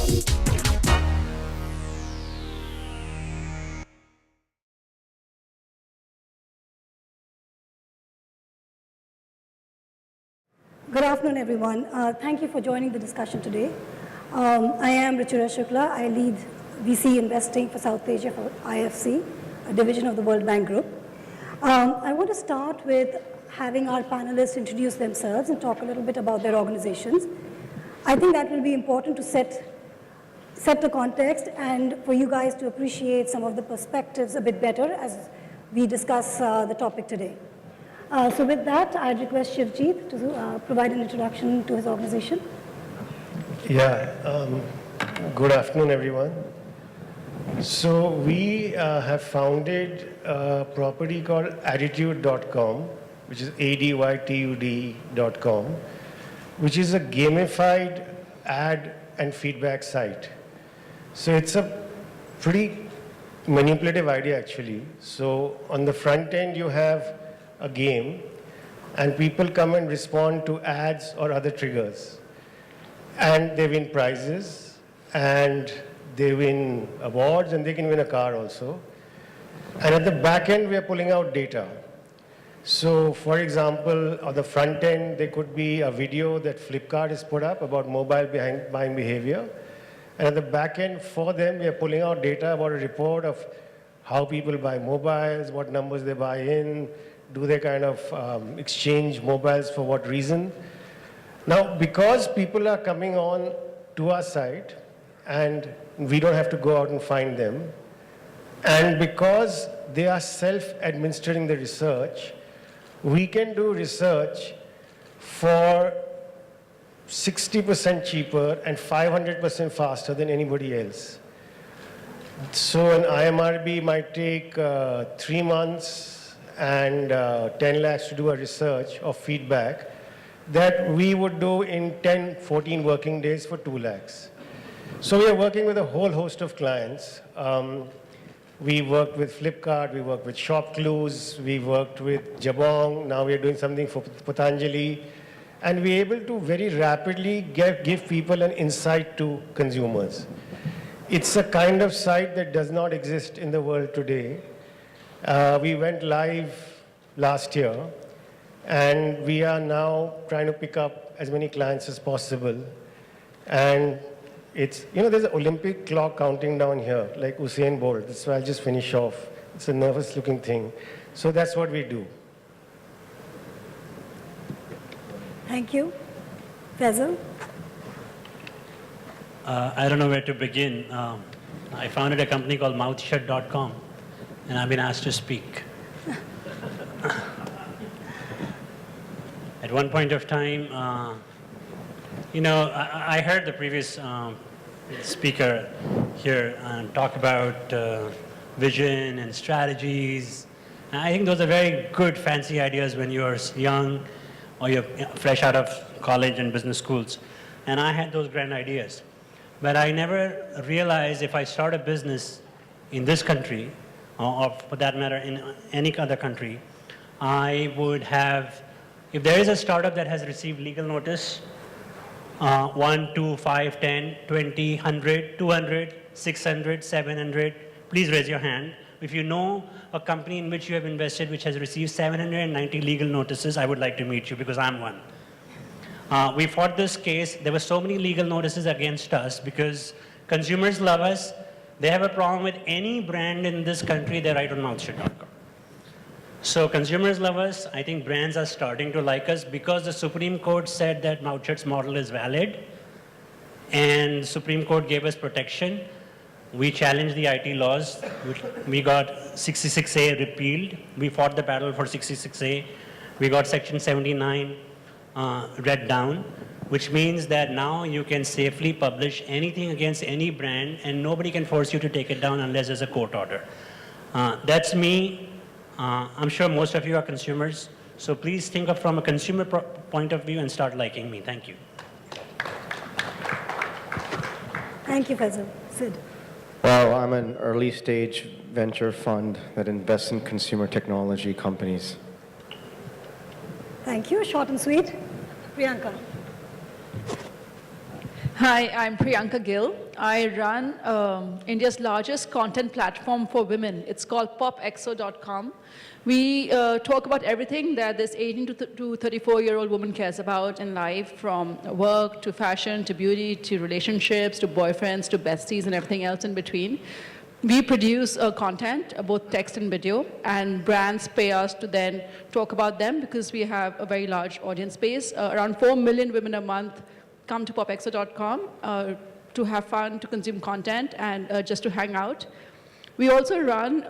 Good afternoon, everyone. Thank you for joining the discussion today. I am Ruchira Shukla. I lead VC investing for South Asia for IFC, a division of the World Bank Group. I want to start with having our panelists introduce themselves and talk a little bit about their organizations. I think that will be important to set the context and for you guys to appreciate some of the perspectives a bit better as we discuss the topic today. So with that, I'd request Shivjeet to provide an introduction to his organization. Yeah, good afternoon, everyone. So we have founded a property called Adytud.com, which is ADYTUD.com, which is a gamified ad and feedback site. So it's a pretty manipulative idea, actually. So on the front end, you have a game, and people come and respond to ads or other triggers. And they win prizes, and they win awards, and they can win a car also. And at the back end, we are pulling out data. So for example, on the front end, there could be a video that Flipkart has put up about mobile buying behavior. And at the back end, for them, we are pulling out data about a report of how people buy mobiles, what numbers they buy in, do they kind of exchange mobiles for what reason? Now, because people are coming on to our site and we don't have to go out and find them, and because they are self-administering the research, we can do research for 60% cheaper and 500% faster than anybody else. So an IMRB might take 3 months and 10 lakhs to do a research of feedback that we would do in 10, 14 working days for 2 lakhs. So we are working with a whole host of clients. We worked with Flipkart, we worked with ShopClues, we worked with Jabong, now we are doing something for Patanjali. And we're able to very rapidly give people an insight to consumers. It's a kind of site that does not exist in the world today. We went live last year, and we are now trying to pick up as many clients as possible. And it's, there's an Olympic clock counting down here, like Usain Bolt. So I'll just finish off. It's a nervous looking thing. So that's what we do. Thank you. Faisal? I don't know where to begin. I founded a company called Mouthshut.com, and I've been asked to speak. At one point of time, I heard the previous speaker here talk about vision and strategies. And I think those are very good, fancy ideas when you're young or you're fresh out of college and business schools. And I had those grand ideas. But I never realized if I start a business in this country, or for that matter in any other country, I would have, if there is a startup that has received legal notice, 1, 2, 5, 10, 20, 100, 200, 600, 700, please raise your hand. If you know a company in which you have invested which has received 790 legal notices, I would like to meet you because I'm one. We fought this case. There were so many legal notices against us because consumers love us. They have a problem with any brand in this country, they write on Mouthshut.com. So consumers love us. I think brands are starting to like us because the Supreme Court said that Mouthshut's model is valid, and the Supreme Court gave us protection. We challenged the IT laws. We got 66A repealed. We fought the battle for 66A. We got Section 79 read down, which means that now you can safely publish anything against any brand and nobody can force you to take it down unless there's a court order. That's me. I'm sure most of you are consumers, so please think of from a consumer point of view and start liking me. Thank you. Thank you, Faisal. Sid? Well, I'm an early stage venture fund that invests in consumer technology companies. Thank you. Short and sweet. Priyanka? Hi, I'm Priyanka Gill. I run India's largest content platform for women. It's called popexo.com. We talk about everything that this 18 to 34-year-old woman cares about in life, from work to fashion to beauty to relationships to boyfriends to besties and everything else in between. We produce content, both text and video, and brands pay us to then talk about them because we have a very large audience base. Around 4 million women a month come to popexo.com to have fun, to consume content, and just to hang out. We also run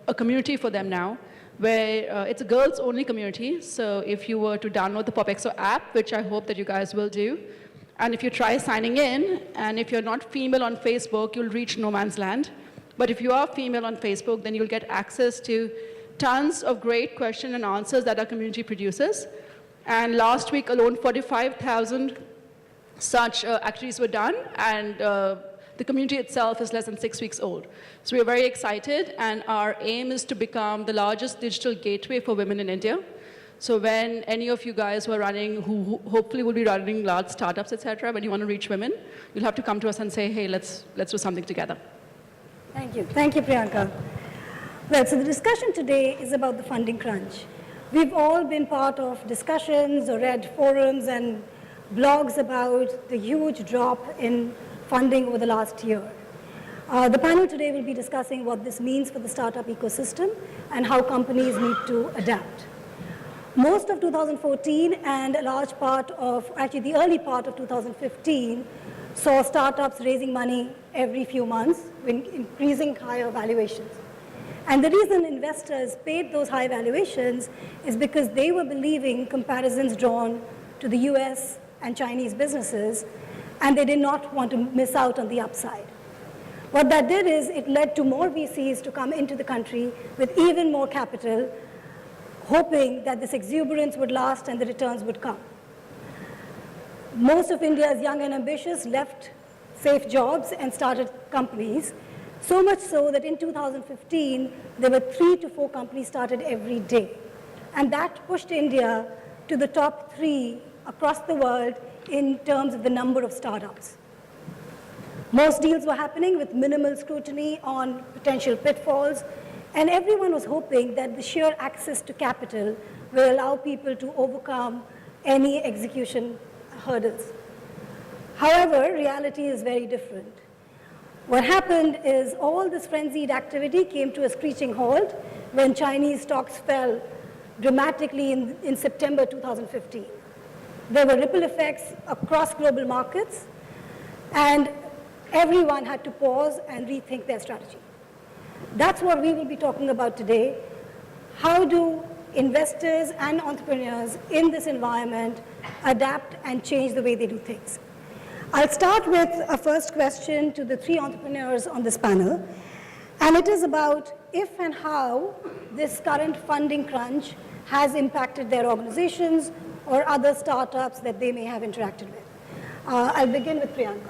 a community for them now, where it's a girls-only community. So if you were to download the Popexo app, which I hope that you guys will do, and if you try signing in, and if you're not female on Facebook, you'll reach no man's land. But if you are female on Facebook, then you'll get access to tons of great question and answers that our community produces. And last week alone, 45,000 such activities were done, and the community itself is less than 6 weeks old. So we're very excited, and our aim is to become the largest digital gateway for women in India. So when any of you guys who are running, who hopefully will be running large startups, etc., when you want to reach women, you'll have to come to us and say, hey, let's do something together. Thank you. Thank you, Priyanka. Well, so the discussion today is about the funding crunch. We've all been part of discussions or read forums and blogs about the huge drop in funding over the last year. The panel today will be discussing what this means for the startup ecosystem and how companies need to adapt. Most of 2014 and a large part of, actually the early part of 2015, saw startups raising money every few months with increasing higher valuations. And the reason investors paid those high valuations is because they were believing comparisons drawn to the US and Chinese businesses, and they did not want to miss out on the upside. What that did is it led to more VCs to come into the country with even more capital, hoping that this exuberance would last and the returns would come. Most of India's young and ambitious left safe jobs and started companies, so much so that in 2015, there were 3 to 4 companies started every day. And that pushed India to the top 3 across the world in terms of the number of startups. Most deals were happening with minimal scrutiny on potential pitfalls, and everyone was hoping that the sheer access to capital will allow people to overcome any execution hurdles. However, reality is very different. What happened is all this frenzied activity came to a screeching halt when Chinese stocks fell dramatically in September 2015. There were ripple effects across global markets, and everyone had to pause and rethink their strategy. That's what we will be talking about today. How do investors and entrepreneurs in this environment adapt and change the way they do things? I'll start with a first question to the 3 entrepreneurs on this panel, and it is about if and how this current funding crunch has impacted their organizations or other startups that they may have interacted with. I'll begin with Priyanka.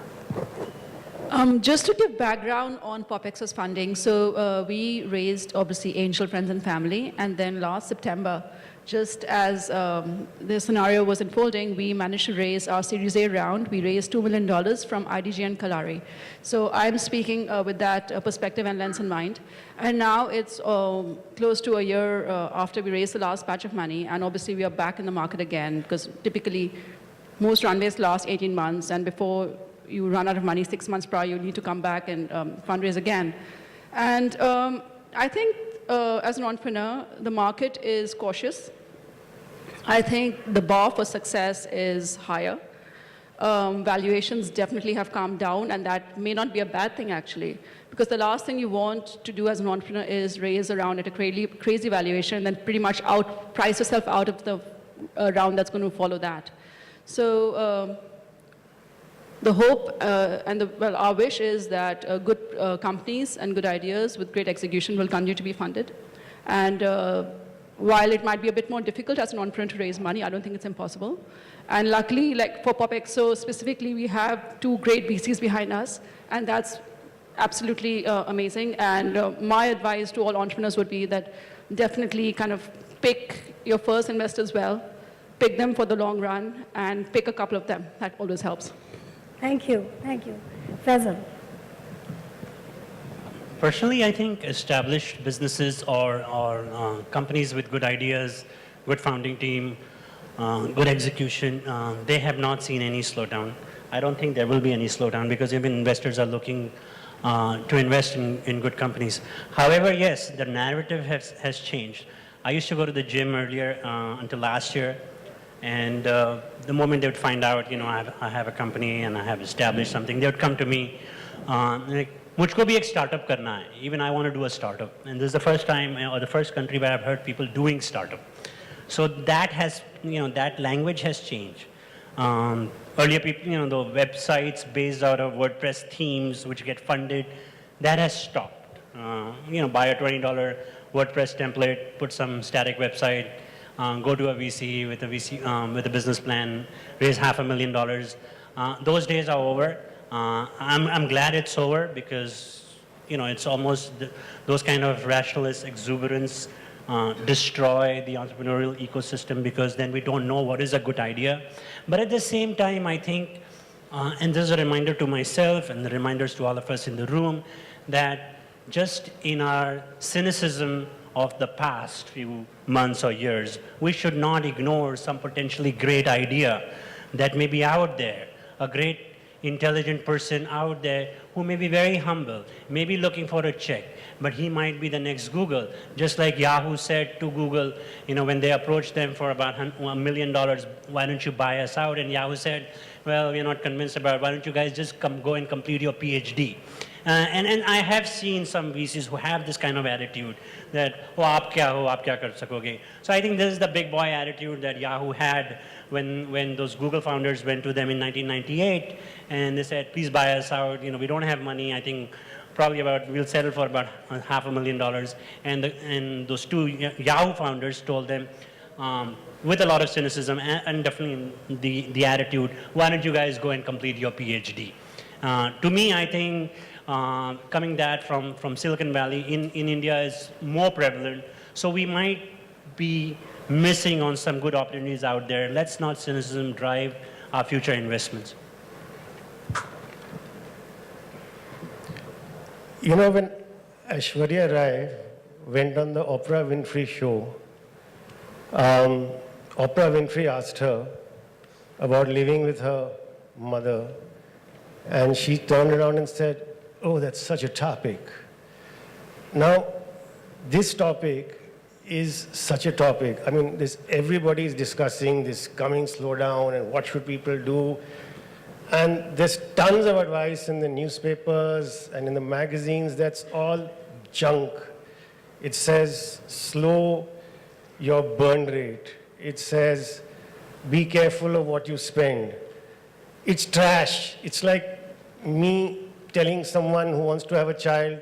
Just to give background on Popexo's funding, so we raised obviously angel friends and family, and then last September, just as the scenario was unfolding, we managed to raise our Series A round. We raised $2 million from IDG and Kalari. So I'm speaking with that perspective and lens in mind. And now it's close to a year after we raised the last batch of money, and obviously we are back in the market again, because typically most runways last 18 months, and before you run out of money 6 months prior, you need to come back and fundraise again. And I think as an entrepreneur, the market is cautious. I think the bar for success is higher. Valuations definitely have come down, and that may not be a bad thing, actually, because the last thing you want to do as an entrepreneur is raise a round at a crazy valuation and then pretty much price yourself out of the round that's going to follow that. So the hope and our wish is that good companies and good ideas with great execution will continue to be funded. And while it might be a bit more difficult as an entrepreneur to raise money, I don't think it's impossible. And luckily, like for Popexo specifically, we have 2 great VCs behind us, and that's absolutely amazing. And my advice to all entrepreneurs would be that definitely kind of pick your first investors well, pick them for the long run, and pick a couple of them. That always helps. Thank you. Thank you. Faisal. Personally, I think established businesses or companies with good ideas, good founding team, good execution, they have not seen any slowdown. I don't think there will be any slowdown because even investors are looking to invest in good companies. However, yes, the narrative has changed. I used to go to the gym earlier until last year, and the moment they would find out, I have a company and I have established something, they would come to me like, मुझको भी एक startup करना है. Even I want to do a startup. And this is the first time or the first country where I've heard people doing startup. So that has, that language has changed. Earlier people, the websites based out of WordPress themes which get funded, that has stopped. Buy a $20 WordPress template, put some static website, go to a VC with a business plan, raise $500,000. Those days are over. I'm glad it's over because, it's almost those kind of rationalist exuberance destroy the entrepreneurial ecosystem because then we don't know what is a good idea. But at the same time, I think, and this is a reminder to myself and the reminders to all of us in the room, that just in our cynicism of the past few months or years, we should not ignore some potentially great idea that may be out there, a great intelligent person out there who may be very humble, may be looking for a check, but he might be the next Google. Just like Yahoo said to Google, when they approached them for about $1 million, why don't you buy us out? And Yahoo said, well, we're not convinced about it. Why don't you guys just go and complete your PhD? And I have seen some VCs who have this kind of attitude that, oh, aap kya kar sakoge? So I think this is the big boy attitude that Yahoo had when those Google founders went to them in 1998 and they said, please buy us out. We don't have money. I think probably we'll settle for about $500,000. And those two Yahoo founders told them, with a lot of cynicism and definitely the attitude, why don't you guys go and complete your PhD? To me, I think coming that from Silicon Valley in India is more prevalent. So we might be missing on some good opportunities out there. Let's not cynicism drive our future investments. When Aishwarya Rai went on the Oprah Winfrey show, Oprah Winfrey asked her about living with her mother, and she turned around and said, oh, that's such a topic. Now, this topic is such a topic. I mean, everybody is discussing this coming slowdown and what should people do. And there's tons of advice in the newspapers and in the magazines. That's all junk. It says, slow your burn rate. It says, be careful of what you spend. It's trash. It's like me telling someone who wants to have a child,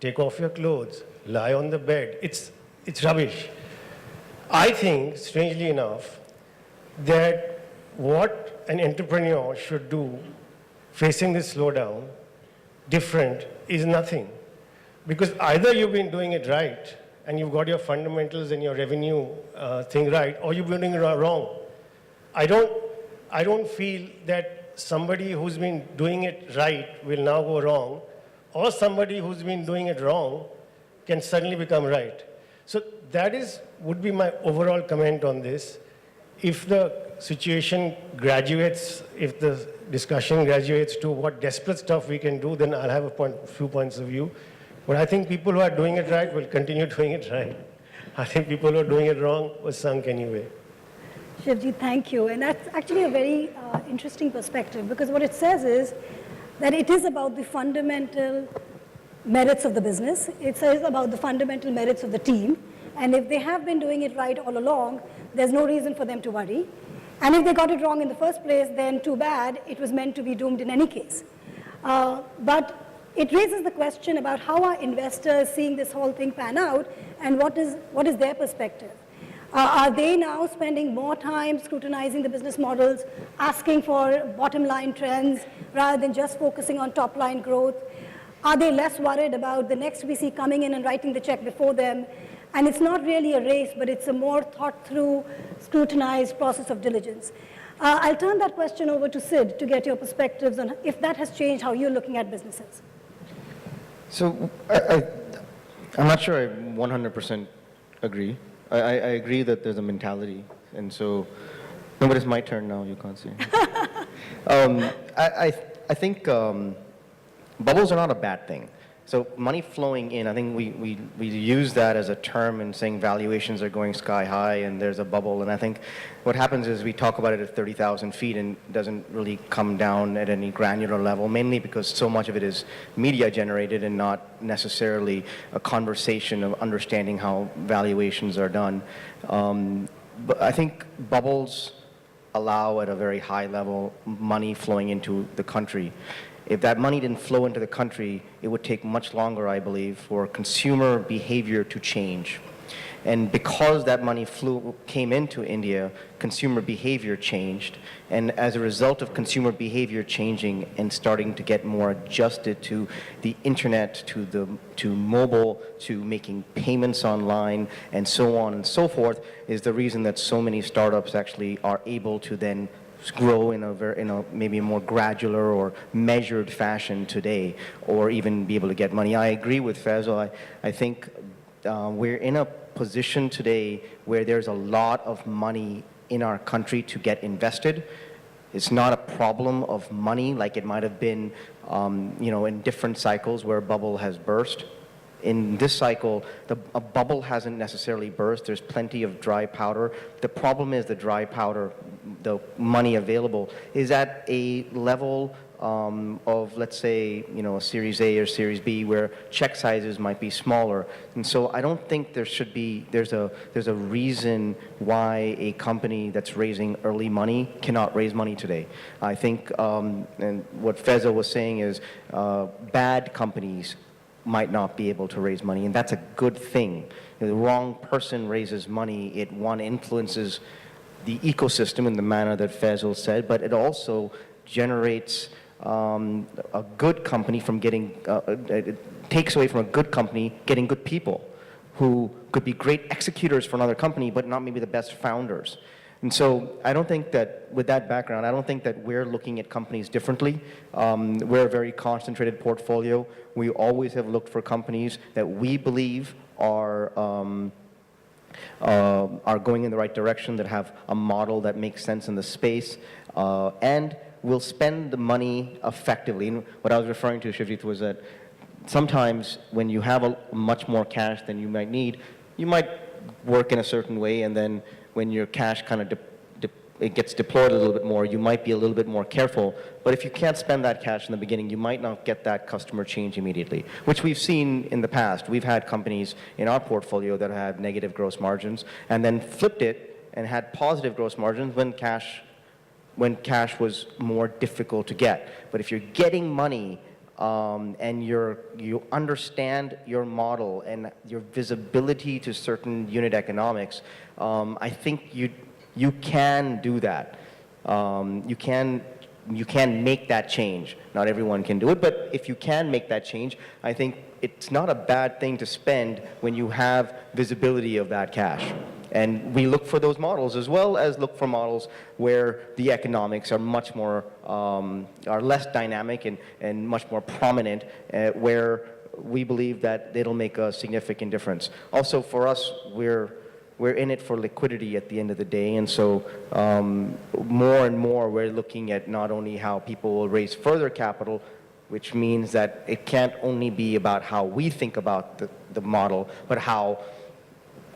take off your clothes, lie on the bed. It's rubbish. I think, strangely enough, that what an entrepreneur should do facing this slowdown different is nothing. Because either you've been doing it right and you've got your fundamentals and your revenue thing right, or you've been doing it wrong. I don't feel that somebody who's been doing it right will now go wrong, or somebody who's been doing it wrong can suddenly become right. So that would be my overall comment on this. If the situation graduates, if the discussion graduates to what desperate stuff we can do, then I'll have a few points of view. But I think people who are doing it right will continue doing it right. I think people who are doing it wrong were sunk anyway. Shivji, thank you. And that's actually a very interesting perspective, because what it says is that it is about the fundamental merits of the business. It says about the fundamental merits of the team. And if they have been doing it right all along, there's no reason for them to worry. And if they got it wrong in the first place, then too bad, it was meant to be doomed in any case. But it raises the question about how are investors seeing this whole thing pan out, and what is their perspective? Are they now spending more time scrutinizing the business models, asking for bottom line trends, rather than just focusing on top line growth? Are they less worried about the next VC coming in and writing the check before them? And it's not really a race, but it's a more thought through, scrutinized process of diligence. I'll turn that question over to Sid to get your perspectives on if that has changed how you're looking at businesses. So I'm not sure I 100% agree. I agree that there's a mentality, and so, no, but it's my turn now, you can't see. I think bubbles are not a bad thing. So money flowing in, I think we use that as a term in saying valuations are going sky high and there's a bubble. And I think what happens is we talk about it at 30,000 feet and it doesn't really come down at any granular level, mainly because so much of it is media generated and not necessarily a conversation of understanding how valuations are done. But I think bubbles allow at a very high level money flowing into the country. If that money didn't flow into the country, it would take much longer, I believe, for consumer behavior to change. And because that money came into India, consumer behavior changed. And as a result of consumer behavior changing and starting to get more adjusted to the internet, to mobile, to making payments online, and so on and so forth, is the reason that so many startups actually are able to then grow in a maybe more gradual or measured fashion today, or even be able to get money. I agree with Faisal. I think we're in a position today where there's a lot of money in our country to get invested. It's not a problem of money like it might have been, in different cycles where a bubble has burst. In this cycle, a bubble hasn't necessarily burst. There's plenty of dry powder. The problem is the dry powder, the money available, is at a level of, let's say, a Series A or Series B, where check sizes might be smaller. And so I don't think there's a reason why a company that's raising early money cannot raise money today. I think, and what Faisal was saying is, bad companies might not be able to raise money, and that's a good thing. The wrong person raises money, it influences the ecosystem in the manner that Faisal said, but it also generates a good company from getting, it takes away from a good company getting good people who could be great executors for another company, but not maybe the best founders. And so I don't think that, with that background, I don't think that we're looking at companies differently. We're a very concentrated portfolio. We always have looked for companies that we believe are going in the right direction, that have a model that makes sense in the space, and will spend the money effectively. And what I was referring to, Shivjit, was that sometimes when you have much more cash than you might need, you might work in a certain way, and then when your cash kind of it gets deployed a little bit more, you might be a little bit more careful. But if you can't spend that cash in the beginning, you might not get that customer change immediately, which we've seen in the past. We've had companies in our portfolio that had negative gross margins and then flipped it and had positive gross margins when cash was more difficult to get. But if you're getting money and you understand your model and your visibility to certain unit economics, I think you can do that. You can make that change. Not everyone can do it, but if you can make that change, I think it's not a bad thing to spend when you have visibility of that cash. And we look for those models, as well as look for models where the economics are much more, are less dynamic and much more prominent, where we believe that it'll make a significant difference. Also, for us, we're in it for liquidity at the end of the day, and so more and more we're looking at not only how people will raise further capital, which means that it can't only be about how we think about the model, but how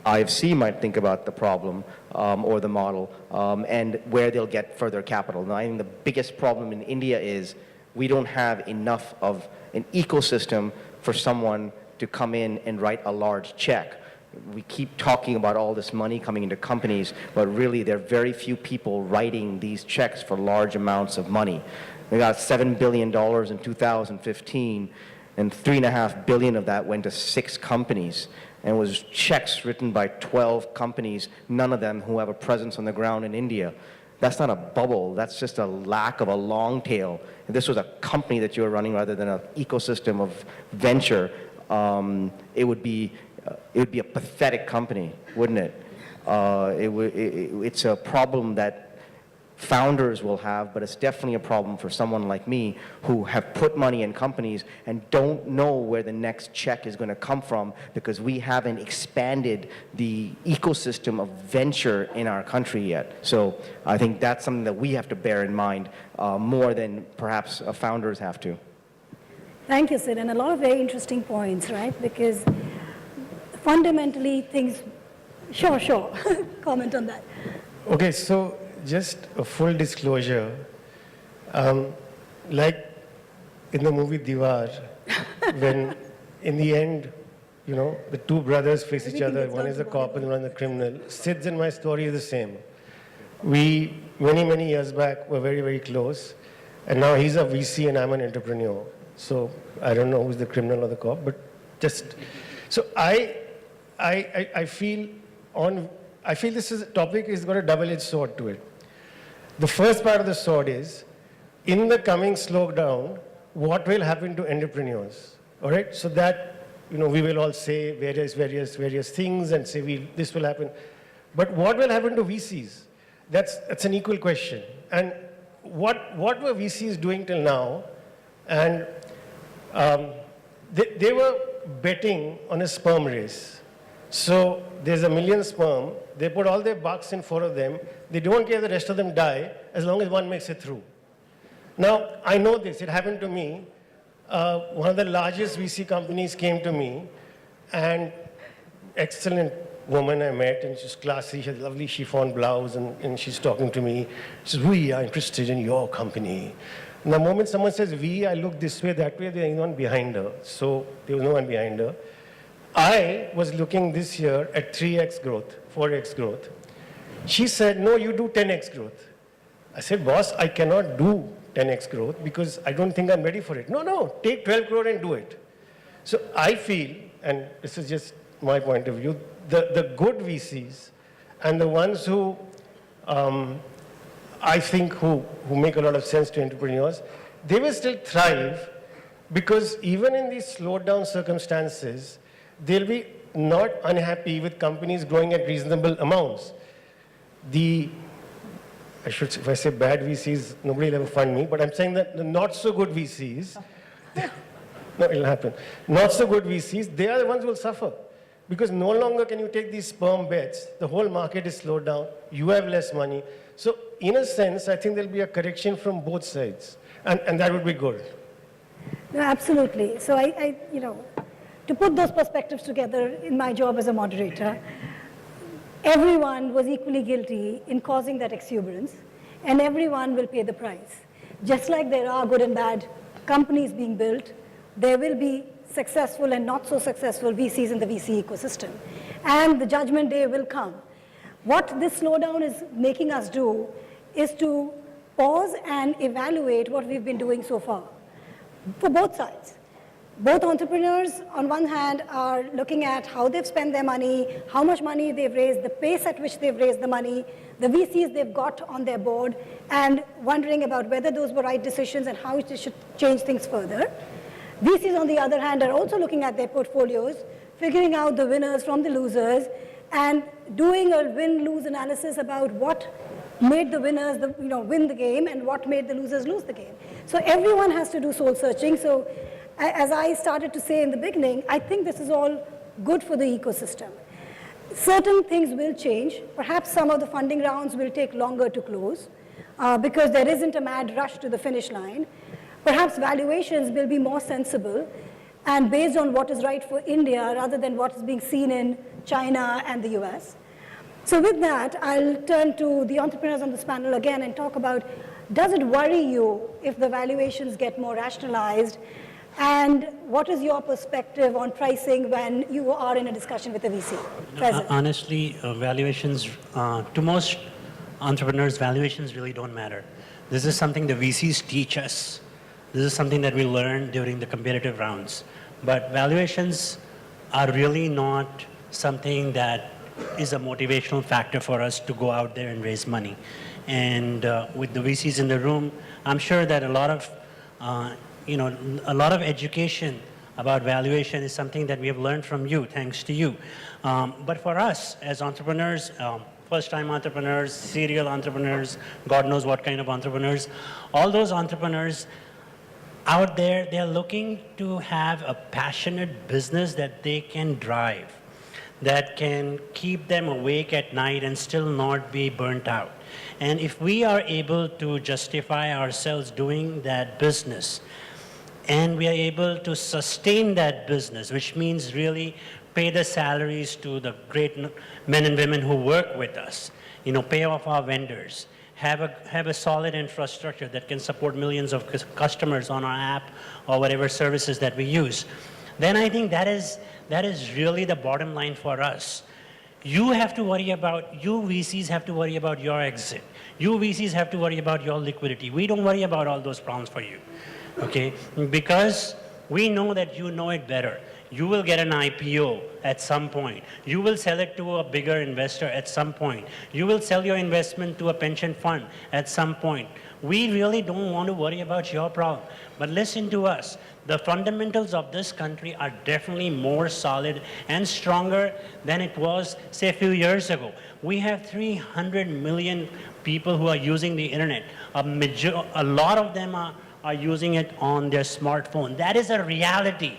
IFC might think about the problem or the model, and where they'll get further capital. Now, I think the biggest problem in India is we don't have enough of an ecosystem for someone to come in and write a large check. We keep talking about all this money coming into companies, but really there are very few people writing these checks for large amounts of money. We got $7 billion in 2015, and $3.5 billion of that went to 6 companies. And it was checks written by 12 companies, none of them who have a presence on the ground in India. That's not a bubble, that's just a lack of a long tail. If this was a company that you were running rather than an ecosystem of venture, it would be a pathetic company, wouldn't it? It's a problem that founders will have, but it's definitely a problem for someone like me who have put money in companies and don't know where the next check is going to come from because we haven't expanded the ecosystem of venture in our country yet. So I think that's something that we have to bear in mind more than perhaps founders have to. Thank you, Sid, and a lot of very interesting points, right? Because fundamentally things, sure, comment on that. Okay, so just a full disclosure, like in the movie Diwar, when in the end, you know, the two brothers face each Everything other, gets one down is to the cop one. and one is the criminal. Sid's and my story is the same. We, many years back, were very close, and now he's a VC and I'm an entrepreneur. So I don't know who's the criminal or the cop, but just, so I feel this is a topic is got a double-edged sword to it. The first part of the sword is, in the coming slowdown, what will happen to entrepreneurs? All right, so that, you know, we will all say various things and say this will happen. But what will happen to VCs? That's an equal question. And what were VCs doing till now? And they were betting on a sperm race. So there's 1 million sperm. They put all their bucks in 4 of them. They don't care the rest of them die as long as one makes it through. Now, I know this. It happened to me. One of the largest VC companies came to me, and excellent woman I met, and she's classy. She had a lovely chiffon blouse, and she's talking to me. She says, "We are interested in your company." And the moment someone says "we," I look this way, that way, there's no one behind her. So there was no one behind her. I was looking this year at 3x growth, 4x growth. She said, "No, you do 10x growth." I said, "Boss, I cannot do 10x growth because I don't think I'm ready for it." No, take 12 crore and do it. So I feel, and this is just my point of view, the good VCs and the ones who I think who make a lot of sense to entrepreneurs, they will still thrive because even in these slowed down circumstances, they'll be not unhappy with companies growing at reasonable amounts. If I say bad VCs, nobody will ever fund me, but I'm saying that the not so good VCs, no, it'll happen. Not so good VCs, they are the ones who will suffer. Because no longer can you take these sperm bets. The whole market is slowed down. You have less money. So in a sense, I think there'll be a correction from both sides. And that would be good. No, absolutely. So I, you know, to put those perspectives together in my job as a moderator, everyone was equally guilty in causing that exuberance, and everyone will pay the price. Just like there are good and bad companies being built, there will be successful and not so successful VCs in the VC ecosystem. And the judgment day will come. What this slowdown is making us do is to pause and evaluate what we've been doing so far, for both sides. Both entrepreneurs, on one hand, are looking at how they've spent their money, how much money they've raised, the pace at which they've raised the money, the VCs they've got on their board, and wondering about whether those were right decisions and how they should change things further. VCs, on the other hand, are also looking at their portfolios, figuring out the winners from the losers, and doing a win-lose analysis about what made the winners win the game and what made the losers lose the game. So everyone has to do soul searching. So as I started to say in the beginning, I think this is all good for the ecosystem. Certain things will change. Perhaps some of the funding rounds will take longer to close because there isn't a mad rush to the finish line. Perhaps valuations will be more sensible and based on what is right for India rather than what is being seen in China and the US. So with that, I'll turn to the entrepreneurs on this panel again and talk about, does it worry you if the valuations get more rationalized? And what is your perspective on pricing when you are in a discussion with a VC? Honestly, valuations, to most entrepreneurs, valuations really don't matter. This is something the VCs teach us. This is something that we learn during the competitive rounds. But valuations are really not something that is a motivational factor for us to go out there and raise money. And with the VCs in the room, I'm sure that a lot of education about valuation is something that we have learned from you, thanks to you. But for us as entrepreneurs, first-time entrepreneurs, serial entrepreneurs, God knows what kind of entrepreneurs. All those entrepreneurs out there, they're looking to have a passionate business that they can drive, that can keep them awake at night and still not be burnt out. And if we are able to justify ourselves doing that business, and we are able to sustain that business, which means really pay the salaries to the great men and women who work with us, pay off our vendors, have a solid infrastructure that can support millions of customers on our app or whatever services that we use, then I think that is really the bottom line for us. You VCs have to worry about your exit. You VCs have to worry about your liquidity. We don't worry about all those problems for you, okay? Because we know that you know it better. You will get an IPO at some point. You will sell it to a bigger investor at some point. You will sell your investment to a pension fund at some point. We really don't want to worry about your problem. But listen to us. The fundamentals of this country are definitely more solid and stronger than it was, say, a few years ago. We have 300 million people who are using the internet. A lot of them are using it on their smartphone. That is a reality.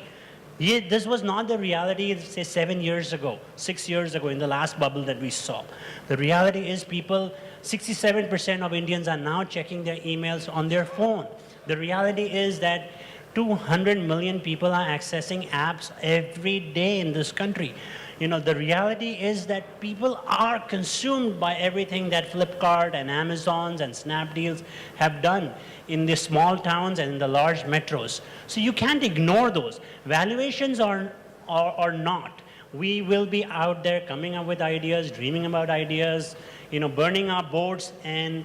This was not the reality, say, 7 years ago, 6 years ago, in the last bubble that we saw. The reality is 67% of Indians are now checking their emails on their phone. The reality is that 200 million people are accessing apps every day in this country. The reality is that people are consumed by everything that Flipkart and Amazons and Snapdeals have done in the small towns and in the large metros. So you can't ignore those. Valuations are not. We will be out there coming up with ideas, dreaming about ideas, burning our boats and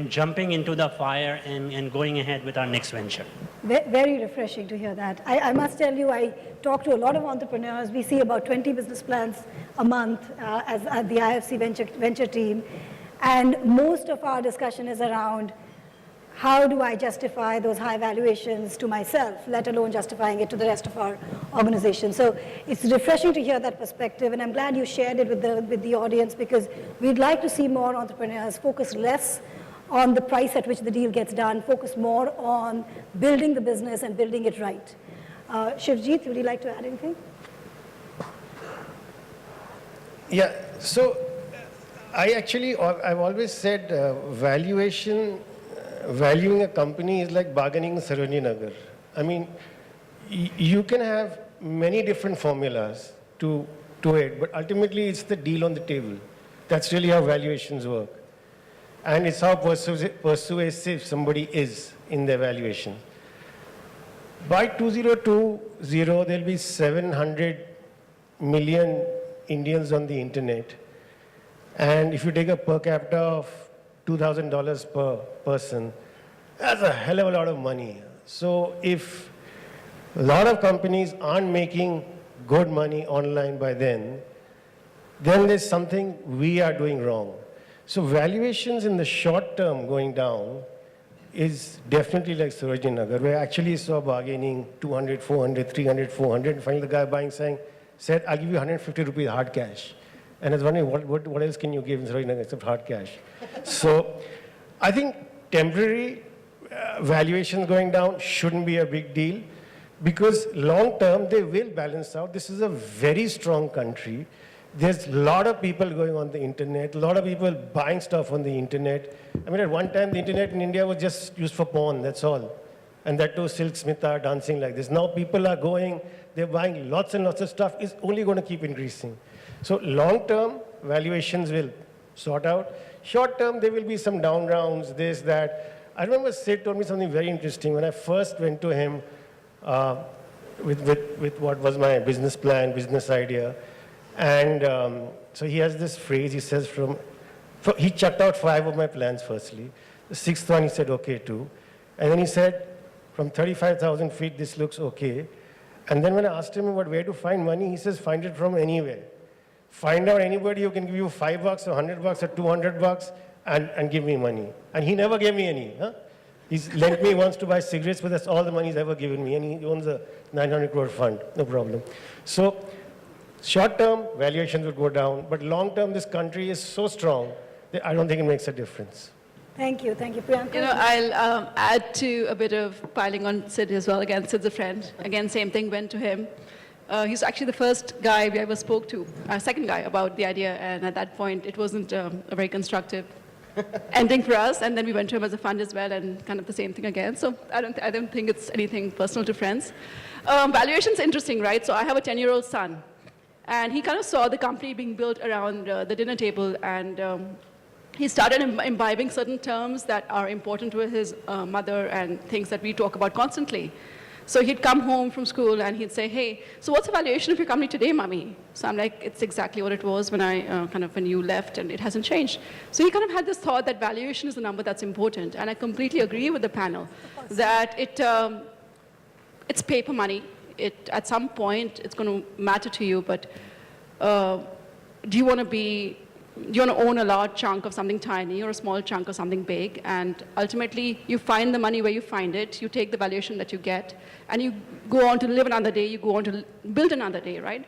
jumping into the fire and going ahead with our next venture. Very refreshing to hear that. I must tell you, I talk to a lot of entrepreneurs. We see about 20 business plans a month at the IFC venture team. And most of our discussion is around how do I justify those high valuations to myself, let alone justifying it to the rest of our organization. So it's refreshing to hear that perspective, and I'm glad you shared it with the audience, because we'd like to see more entrepreneurs focus less on the price at which the deal gets done, focus more on building the business and building it right. Shivjit, would you like to add anything? Yeah, so I've always said valuing a company is like bargaining in Sarojini Nagar. I mean, you can have many different formulas to it, but ultimately it's the deal on the table. That's really how valuations work. And it's how persuasive somebody is in their valuation. By 2020, there'll be 700 million Indians on the internet. And if you take a per capita of $2,000 per person, that's a hell of a lot of money. So if a lot of companies aren't making good money online by then there's something we are doing wrong. So valuations in the short term going down is definitely like Sarojini Nagar, where I actually saw bargaining 200, 400, 300, 400, and finally the guy buying said, I'll give you 150 rupees hard cash. And I was wondering, what else can you give in Sarojini Nagar except hard cash? So I think temporary valuations going down shouldn't be a big deal, because long term they will balance out. This is a very strong country. There's a lot of people going on the internet, a lot of people buying stuff on the internet. I mean, at one time, the internet in India was just used for porn, that's all. And that too, Silk Smita dancing like this. Now people are going, they're buying lots and lots of stuff. It's only going to keep increasing. So long-term, valuations will sort out. Short-term, there will be some down rounds, this, that. I remember Sid told me something very interesting. When I first went to him with what was my business plan, business idea, and so he has this phrase, he says he checked out 5 of my plans firstly. The 6th one he said okay to. And then he said, from 35,000 feet, this looks okay. And then when I asked him about where to find money, he says, find it from anywhere. Find out anybody who can give you $5 or $100 or $200 and give me money. And he never gave me any. Huh? He's lent me once to buy cigarettes, but that's all the money he's ever given me. And he owns a 900 crore fund, no problem. So Short term, valuations will go down, but long term, this country is so strong that I don't think it makes a difference. Thank you. Thank you, Priyanka. You know, I'll add to a bit of piling on Sid as well. Again, Sid's a friend. Again, same thing went to him. He's actually the first guy we ever spoke to, second guy, about the idea. And at that point, it wasn't a very constructive ending for us. And then we went to him as a fund as well, and kind of the same thing again. So I don't think it's anything personal to friends. Valuation's interesting, right? So I have a 10-year-old son. And he kind of saw the company being built around the dinner table, and he started imbibing certain terms that are important to his mother and things that we talk about constantly. So he'd come home from school and he'd say, hey, so what's the valuation of your company today, mommy? So I'm like, it's exactly what it was when when you left, and it hasn't changed. So he kind of had this thought that valuation is the number that's important. And I completely agree with the panel that it's paper money. At some point, it's going to matter to you, but do you want to own a large chunk of something tiny or a small chunk of something big? And ultimately, you find the money where you find it, you take the valuation that you get, and you go on to live another day, you go on to build another day, right?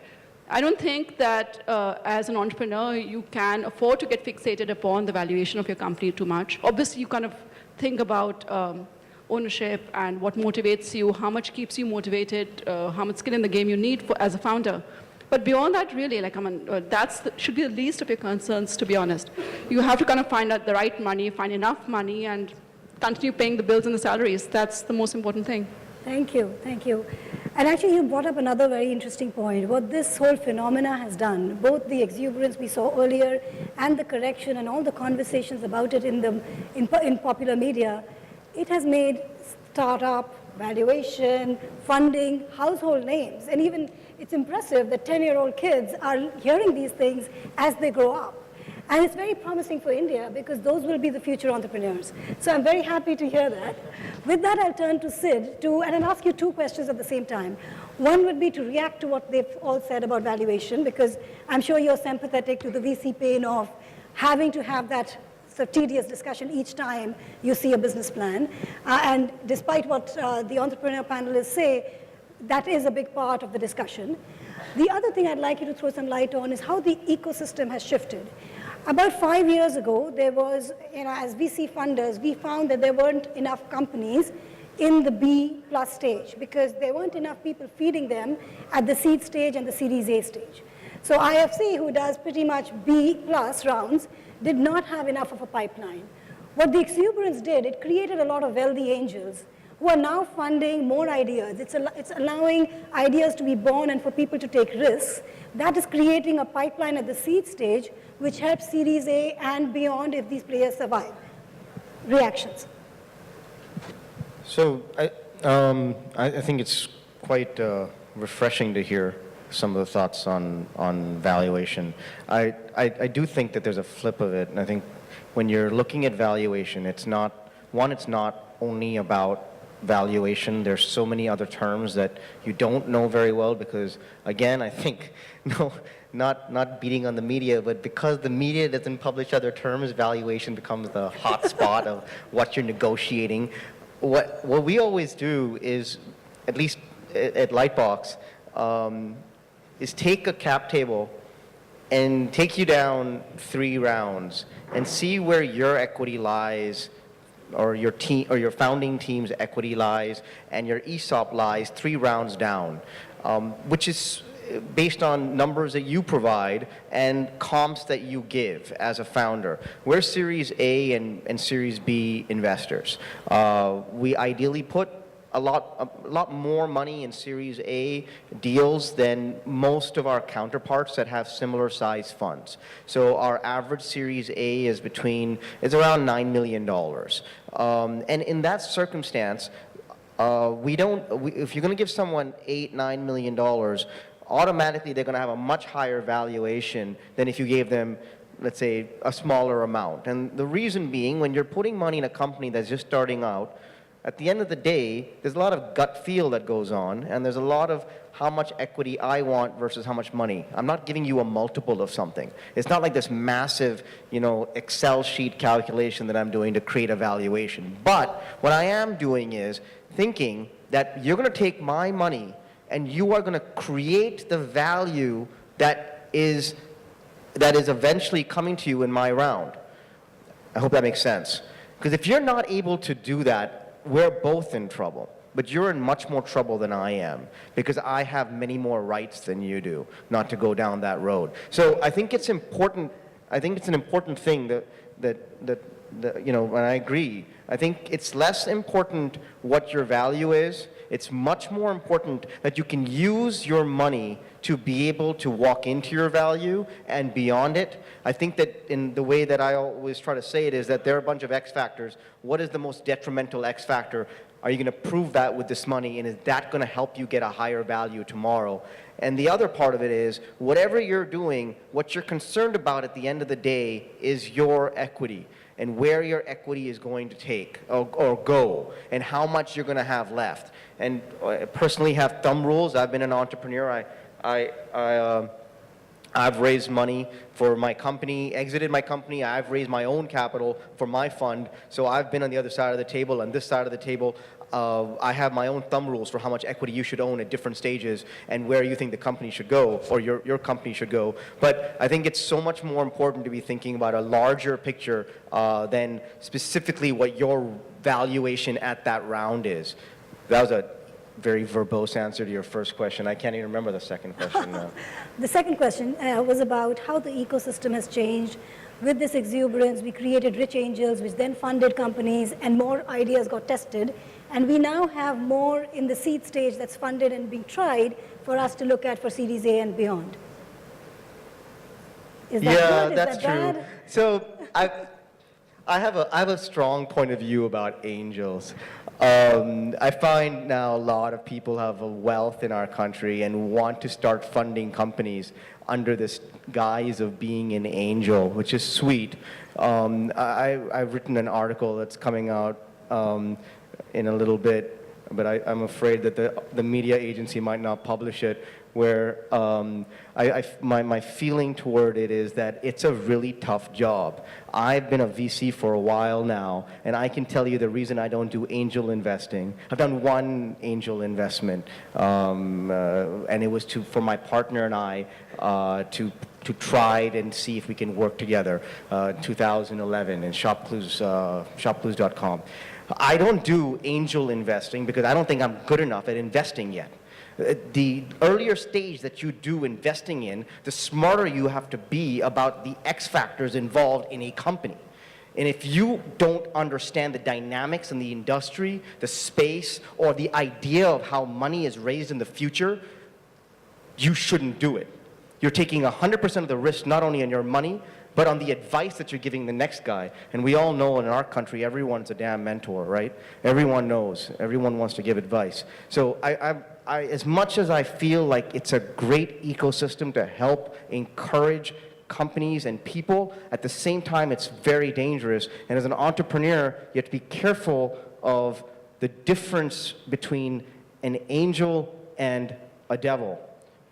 I don't think that as an entrepreneur, you can afford to get fixated upon the valuation of your company too much. Obviously, you kind of think about ownership and what motivates you, how much keeps you motivated, how much skin in the game you need as a founder. But beyond that, really, should be the least of your concerns, to be honest. You have to kind of find out the right money, find enough money, and continue paying the bills and the salaries. That's the most important thing. Thank you, thank you. And actually, you brought up another very interesting point. What this whole phenomena has done, both the exuberance we saw earlier and the correction and all the conversations about it in popular media, it has made startup, valuation, funding, household names, and even it's impressive that 10-year-old kids are hearing these things as they grow up. And it's very promising for India because those will be the future entrepreneurs. So I'm very happy to hear that. With that, I'll turn to Sid and I'll ask you two questions at the same time. One would be to react to what they've all said about valuation, because I'm sure you're sympathetic to the VC pain of having to have that sort of tedious discussion each time you see a business plan. And despite what the entrepreneur panelists say, that is a big part of the discussion. The other thing I'd like you to throw some light on is how the ecosystem has shifted. About 5 years ago, there was, as VC funders, we found that there weren't enough companies in the B plus stage because there weren't enough people feeding them at the seed stage and the Series A stage. So IFC, who does pretty much B plus rounds, did not have enough of a pipeline. What the exuberance did, it created a lot of wealthy angels who are now funding more ideas. It's allowing ideas to be born and for people to take risks. That is creating a pipeline at the seed stage, which helps Series A and beyond if these players survive. Reactions? So I think it's quite refreshing to hear some of the thoughts on valuation. I do think that there's a flip of it, and I think when you're looking at valuation, it's not only about valuation. There's so many other terms that you don't know very well because, again, I think, not beating on the media, but because the media doesn't publish other terms, valuation becomes the hot spot of what you're negotiating. What we always do is, at least at Lightbox, is take a cap table and take you down 3 rounds and see where your equity lies, or your team, or your founding team's equity lies, and your ESOP lies 3 rounds down, which is based on numbers that you provide and comps that you give as a founder. We're Series A and Series B investors. We ideally put a lot more money in Series A deals than most of our counterparts that have similar size funds. So our average Series A is around $9 million. And in that circumstance, if you're going to give someone $8-9 million, automatically they're going to have a much higher valuation than if you gave them, let's say, a smaller amount. And the reason being, when you're putting money in a company that's just starting out, at the end of the day, there's a lot of gut feel that goes on, and there's a lot of how much equity I want versus how much money. I'm not giving you a multiple of something. It's not like this massive, Excel sheet calculation that I'm doing to create a valuation. But what I am doing is thinking that you're going to take my money and you are going to create the value that is eventually coming to you in my round. I hope that makes sense. Because if you're not able to do that, we're both in trouble. But you're in much more trouble than I am, because I have many more rights than you do not to go down that road. So I think it's important. I think it's an important thing that you know, and I agree. I think it's less important what your value is. It's much more important that you can use your money to be able to walk into your value and beyond it. I think that in the way that I always try to say it is that there are a bunch of X factors. What is the most detrimental X factor? Are you going to prove that with this money, and is that going to help you get a higher value tomorrow? And the other part of it is, whatever you're doing, what you're concerned about at the end of the day is your equity, and where your equity is going to take or go, and how much you're going to have left. And I personally have thumb rules. I've been an entrepreneur. I've raised money for my company, exited my company. I've raised my own capital for my fund. So I've been on the other side of the table. On this side of the table, I have my own thumb rules for how much equity you should own at different stages and where you think the company should go, or your company should go. But I think it's so much more important to be thinking about a larger picture than specifically what your valuation at that round is. That was a very verbose answer to your first question. I can't even remember the second question now. The second question was about how the ecosystem has changed. With this exuberance, we created rich angels, which then funded companies, and more ideas got tested. And we now have more in the seed stage that's funded and being tried for us to look at for Series A and beyond. Is that good? Is That's that true. bad? So I have a strong point of view about angels. I find now a lot of people have a wealth in our country and want to start funding companies under this guise of being an angel, which is sweet. I've written an article that's coming out in a little bit, but I'm afraid that the media agency might not publish it, where my feeling toward it is that it's a really tough job. I've been a VC for a while now, and I can tell you the reason I don't do angel investing. I've done one angel investment, and it was for my partner and I to try it and see if we can work together, 2011, in shopclues.com. I don't do angel investing because I don't think I'm good enough at investing yet. The earlier stage that you do investing in, the smarter you have to be about the X factors involved in a company. And if you don't understand the dynamics in the industry, the space, or the idea of how money is raised in the future, you shouldn't do it. You're taking 100% of the risk not only on your money, but on the advice that you're giving the next guy. And we all know in our country, everyone's a damn mentor, right? Everyone knows. Everyone wants to give advice. So as much as I feel like it's a great ecosystem to help encourage companies and people, at the same time, it's very dangerous. And as an entrepreneur, you have to be careful of the difference between an angel and a devil.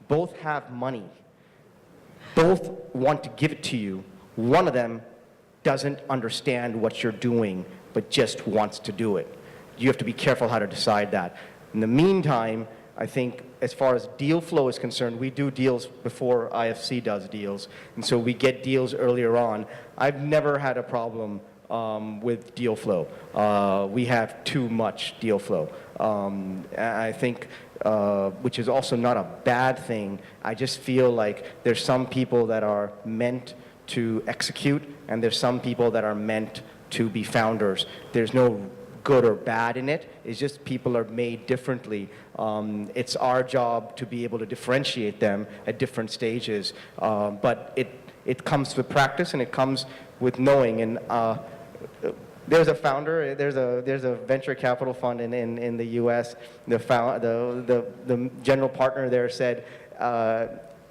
Both have money. Both want to give it to you. One of them doesn't understand what you're doing, but just wants to do it. You have to be careful how to decide that. In the meantime, I think as far as deal flow is concerned, we do deals before IFC does deals, and so we get deals earlier on. I've never had a problem with deal flow. We have too much deal flow. I think, which is also not a bad thing. I just feel like there's some people that are meant to execute, and there's some people that are meant to be founders. There's no good or bad in it. It's just people are made differently. It's our job to be able to differentiate them at different stages. But it comes with practice, and it comes with knowing. And there's a founder, there's a venture capital fund in the U.S. The general partner there said,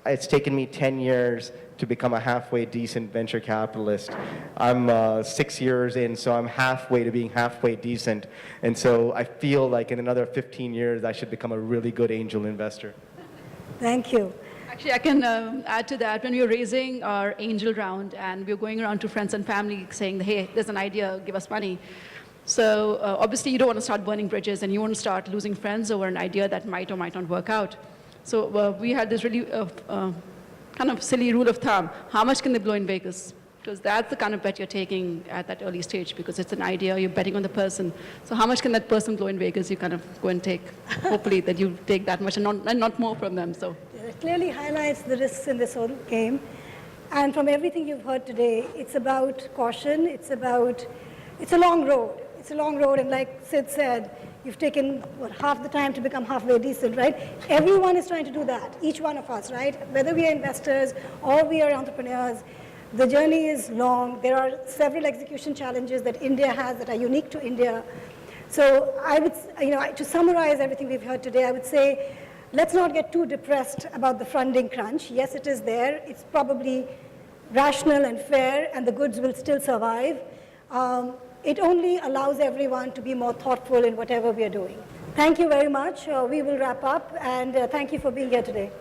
it's taken me 10 years to become a halfway decent venture capitalist. I'm 6 years in, so I'm halfway to being halfway decent. And so I feel like in another 15 years, I should become a really good angel investor. Thank you. Actually, I can add to that. When we were raising our angel round and we were going around to friends and family saying, hey, there's an idea, give us money. So obviously you don't want to start burning bridges, and you want to start losing friends over an idea that might or might not work out. So we had this really kind of silly rule of thumb, how much can they blow in Vegas? Because that's the kind of bet you're taking at that early stage, because it's an idea, you're betting on the person. So how much can that person blow in Vegas? You kind of go and take, hopefully that you take that much and not more from them. So It clearly highlights the risks in this whole game. And from everything you've heard today, it's about caution, it's a long road. It's a long road, and like Sid said, you've taken, half the time to become halfway decent, right? Everyone is trying to do that, each one of us, right? Whether we are investors or we are entrepreneurs, the journey is long. There are several execution challenges that India has that are unique to India. So I would, to summarize everything we've heard today, I would say, let's not get too depressed about the funding crunch. Yes, it is there. It's probably rational and fair, and the goods will still survive. It only allows everyone to be more thoughtful in whatever we are doing. Thank you very much. We will wrap up, and thank you for being here today.